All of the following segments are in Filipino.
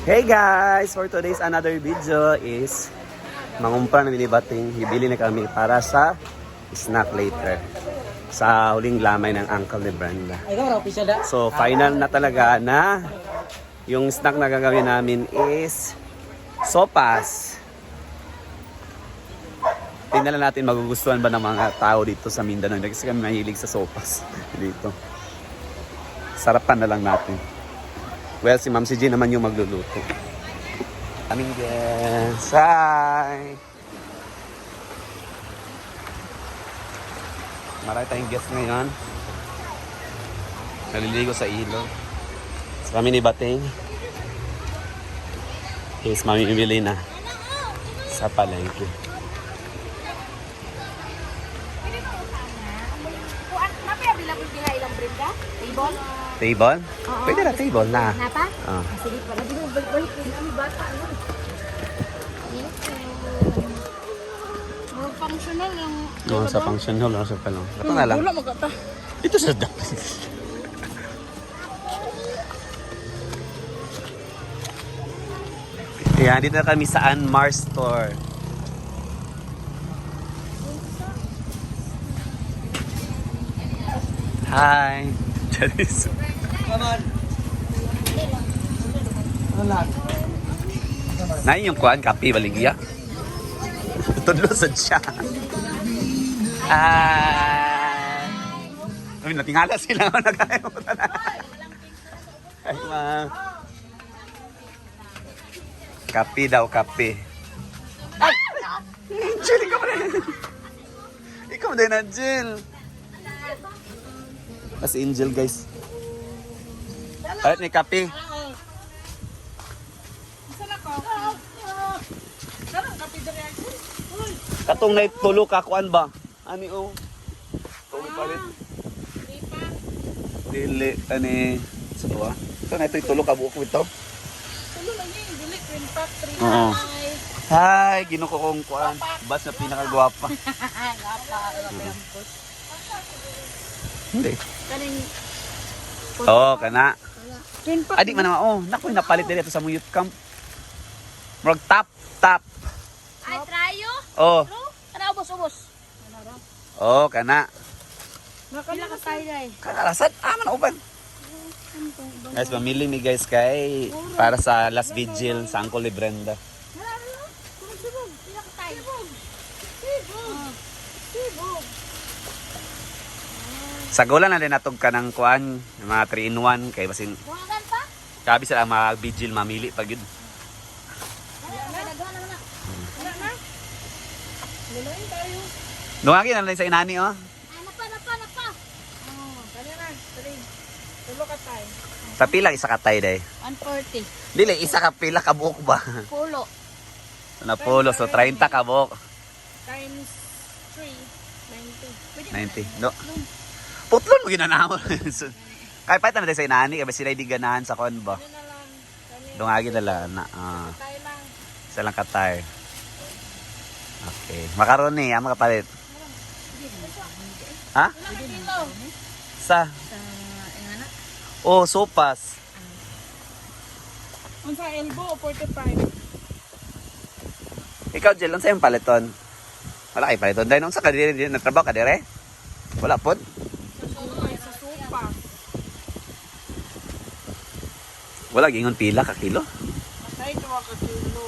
Hey guys! For today's another video is mangumpra na binibating, bibili na kami para sa snack later sa huling lamay ng uncle ni Brenda. So final na talaga na yung snack na gagawin namin is sopas. Tingnan natin magugustuhan ba ng mga tao dito sa Mindanao kasi kami mahilig sa sopas dito. Sarapan na lang natin. Well, si Ma'am CJ naman yung magluluto. Kaming guys. Hi! Marami tayong guests ngayon. Naliligo sa ilog. So kami ni Bating. Yes, mamimili na sa palengke. Table? Pwede na table na. Napa? Oh. Sige pa. Lagi mo balik kami bata. More functional yung... No, sa function hall. Sa palong. Ito na lang. Wala magkata. Ito sa dapat. Kaya dito na kami sa Anmar Store. Hi! Charis. Nain yung kuhan, kape, baligya. Tudlo sa siya. Ay, natingala sila. Nagkalimutan na. Ay, ma'am. Kape daw, kape. Ay! Jill, ikaw na. Ikaw din na, Jill. As Angel, guys. Alit, may kape. Katong na tulo kakuan ba? Ani o? Tulo pa rin. Dili, ani. Sa ba? Ito na ito'y tulo ka buok ito. Tulo lang yun. Dili, twin pack, 3 Oo. Hi, ginuko kong kuan. Bas na pinakagwapa. Gapa, Hindi. kaning... Oo, kana. Twin pack. Adi man naman, oh, naku, napalit din ito sa mong youth camp. Murag tap. Ay, trayo? Oh, Ano, ubos-ubos? oh, kana. Pila ka tayo dahil. Kakarasan, man uban. Guys, mamili mi guys kay para sa last vigil sa Uncle ni Brenda. Sibog. Pila ka tayo? Sibog. Sa gola na din natog ka ng kuan, yung mga 3-in-1 kay basin. Buhagan pa? Kabi sila ang mga vigil mamili pag yun. Lulain tayo. Dungagi na lang sa inani oh. Napa. Oh, kanina. 3. Tulo ka tayo. Sa pila isa ka tay day. 140. Dili isa ka pila ka buok ba? Pulo. Na pulo so 30 ka buok. Times 3. 90. Pwede 90. No. Putlon mo ginanamon. Kay pa na sa inani kay sila di ganahan sa kon ba. Ano na lang. Kani. Dungagi na lang na. Tayo lang. Isa lang ka tay. Okay. Makaroni, ang makapalit. Ha? Ilang kilo? Sa? Ingana? Oh, sopas. Ang sa elbow, 45. Ikaw, Jill, ano sa'yo paliton? Wala kayo paliton. Dahil nung sa kadiri, natrabaho ka dire? Wala po. Sa sopa. Wala, gingon pila ka kilo. Matay 2 ka kilo.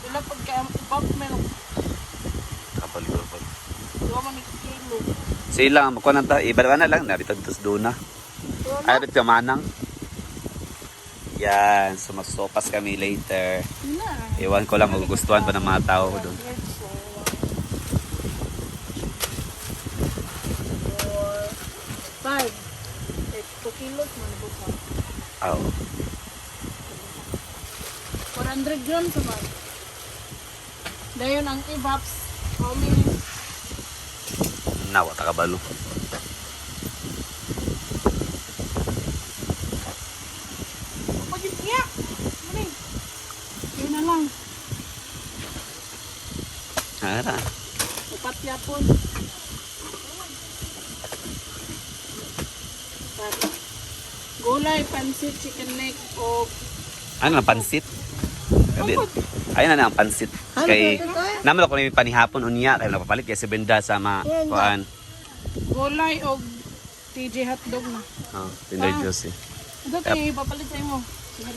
Wala pagka-ubab meron. Kapal-kapal. 2 man ka kilo. Sila, makuha na ta. Iba na lang, nabitag tos doon na. Ay, bit ka manang. Yan, so magsopas kami later. Iwan ko lang, magugustuhan pa ng mga tao doon. 5. 2 kilos man buka. Oh. 400 grams naman. Dayon ang ibaps. How many? Nawa, takabalo. Pagit niya! Mali. Yun na lang. Ara. Upat yapon. Gulay, pansit, chicken neck, o Ano ang pansit? Ayun na ang pansit. Kay naman ako ni panihapon unya kay napapalit kay si Brenda sa kuan. Gulay o TJ hotdog na. Oh, Tinder juice. Ito kayo ipapalit sa imo.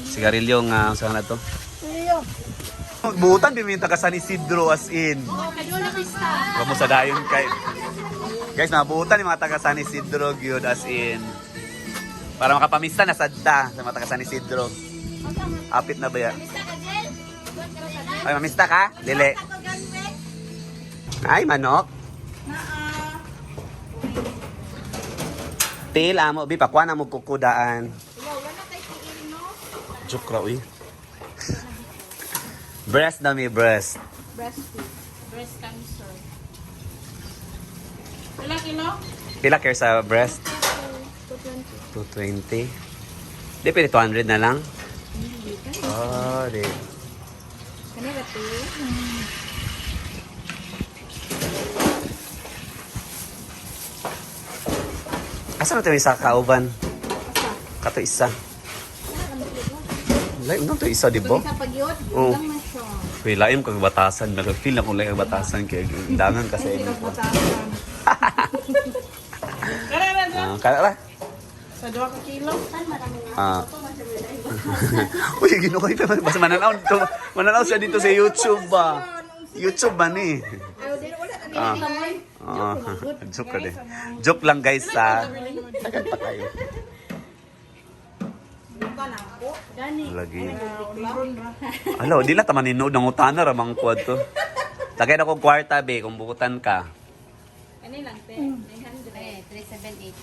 Sigarilyo nga saan na to? Iyo. Buutan biminta ka sa ni Isidro as in. Vamos sa dayon kay. Guys, nabuutan ni mga taga San Isidro gyud as in. Para makapamista na sadta sa mga taga San Isidro. Apit na ba ya? Ay, mamista ka? Dili. Ay, manok. Til, amo, bi, pakuha na mo kukudaan. Joke ra, uy. Breast na mi, breast. Breast cancer. Ilang kilo? Pila care sa breast? 220. Di, pwede 200 na lang. Oh, di. Kanila to. Asa na ito isa kauban? Kato isa. Laim na ito isa, di ba? Sa pagyot, Oo. lang man siya. Uy, laim kag batasan. Nag-feel ako laim kag batasan. Kaya dangan kasi. Kaya Sa 2 ka kilo. Uy, ginuha ito. Basta mananaw siya dito sa YouTube ba? YouTube ba ni? Joke ka din. Joke lang guys sa... Tagal pa kayo. Lagi. Alo, di lang taman ninood ng utana ramang kuwad to. Tagay na kong kwarta be, kung bukutan ka. Ano lang, 900. 378.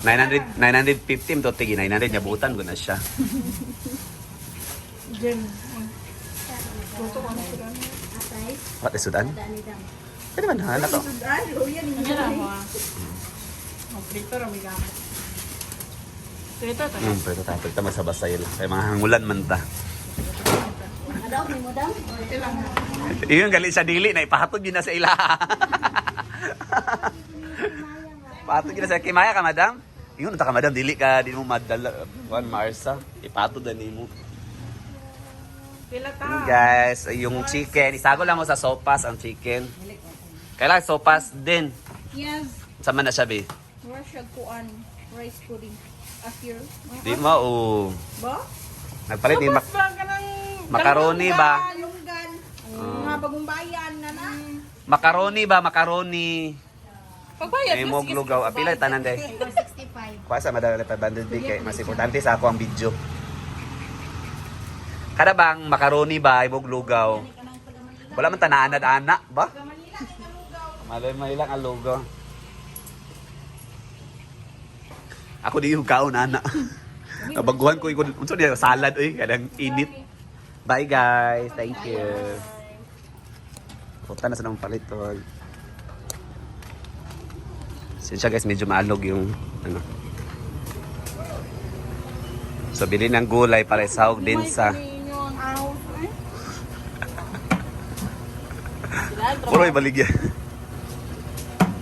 950 to tigi 900 niya butan ko na siya. Jen. What is Sudan? Pwede man ha, to. Ano lang mo ah? Prito rin may gamit. Prito ito. Pwede tayo. Pwede tayo sa basay lang. Kaya mga hangulan man ta. Adaw ni mo dam? Ilang na. Iyon galing sa dili na ipahatod yun na sa ila. Pahatod yun na sa Kimaya ka, madam? Iyon, ka madam, dili ka, di mo madala. Juan Marsa, ipatod na ni mo. Pila ta? Yun, guys, yung chicken. Isago lang mo sa sopas ang chicken. Kailangan sopas din. Yes. Sama na siya, be. Mura siya kuan. Rice pudding. After. Di mo, oh. Ba? Nagpalit ni Tapos ba ka ng... macaroni ba? Lunggan. Mga bagong bayan na na. Macaroni ba? Macaroni. Pagbayad Ay mo glugaw. Apila tanan day. 65. Kuha sa madala pa banded big kay mas importante sa ako ang video. Kada bang macaroni ba ay mo glugaw? Wala man tanaan-ana ba? Malay lang ang lugaw. Ako di yung kaon ana. Nabaguhan ko ikon unsa di salad oy kadang init. Bye guys. Thank you. Punta na sa nang palit to. Siya guys, medyo maalog yung ano. So bilhin ng gulay para isahog din sa Puro ibaligya.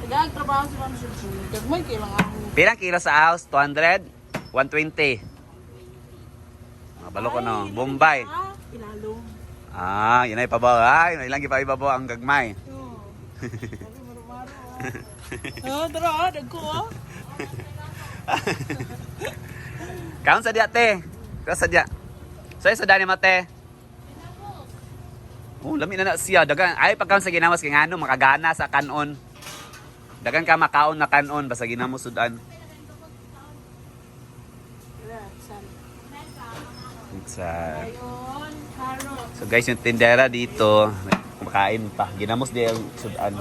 Tagang trabaho si Ma'am Suji. Gagmay kailangan ako. Pilang kilo sa house? 200? 120? Balo ko no. Bombay. Ilalong. Ah, yun ay pabaw. Ay, ilang ipabaw ang gagmay. Dara, dagko ah. Kaon sa diya, te. Kaon sa diya. So, sa dani mate. Oh, lami na siya. Dagan, ay pagkaon sa ginawas kay ngano, makagana sa kanon. Dagan ka makaon na kanon, basta ginamo sudan. So guys, yung tindera dito, kumakain pa. Ginamos din yung sudan.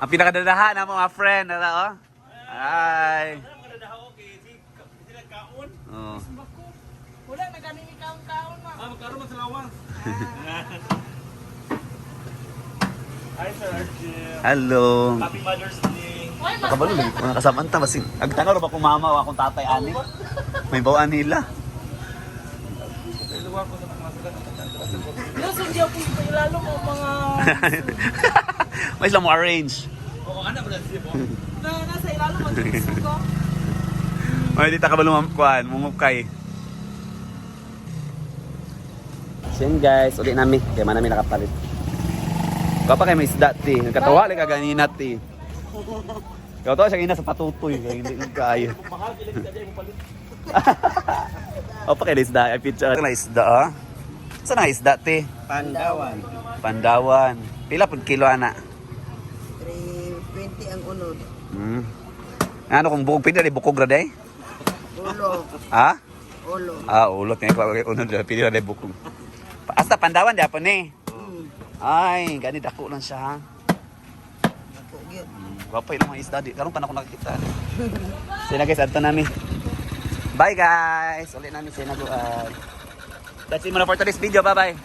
Ang pinakadadahan ng mga friend, oh. Ay. Oh. Wala na ganing ikaw-kaon na. Magkaroon mo sa lawa. Hi, Sir Archie. Hello. Happy Mother's Day. Nakabalo lang. Mga kasamanta. Basing. Agtanaw ba kung mama o akong tatay ani? May bawaan nila. Iluwa ko sa mga sugat. Nasundya po ito ilalo mo mga... May sila mo arrange. Oo, anak mo na siya po. Nasa ilalo kabalo magsugo. Ay, di ta kabalo kuan, mumukay. So yun guys, uli namin. Kaya man namin nakapalit. Kapa kayo may isda ti. Nagkatawa lang kaganina ti. Ikaw to siya ina sa patutoy. Kaya hindi kaya. O pa kayo isda. Ay picture. Ito na isda ah. Saan na isda ti? Pandawan. Pandawan. Pila pud kilo ana? 320 ang unod. Ano kung bukog pila di bukog ra day? Ulo. Ha? Ulo. Ah, ulot nga ko unod pila ra day bukog. Asta Pandawan di apon ni. Ay, ganit ako lang siya ha. Ako gyud. Wapay lang mga isda di. Karon pa na ako nakakita. Sila guys, adto nami. Bye guys. Ulit namin sinaguan. That's it muna for today's video. Bye bye.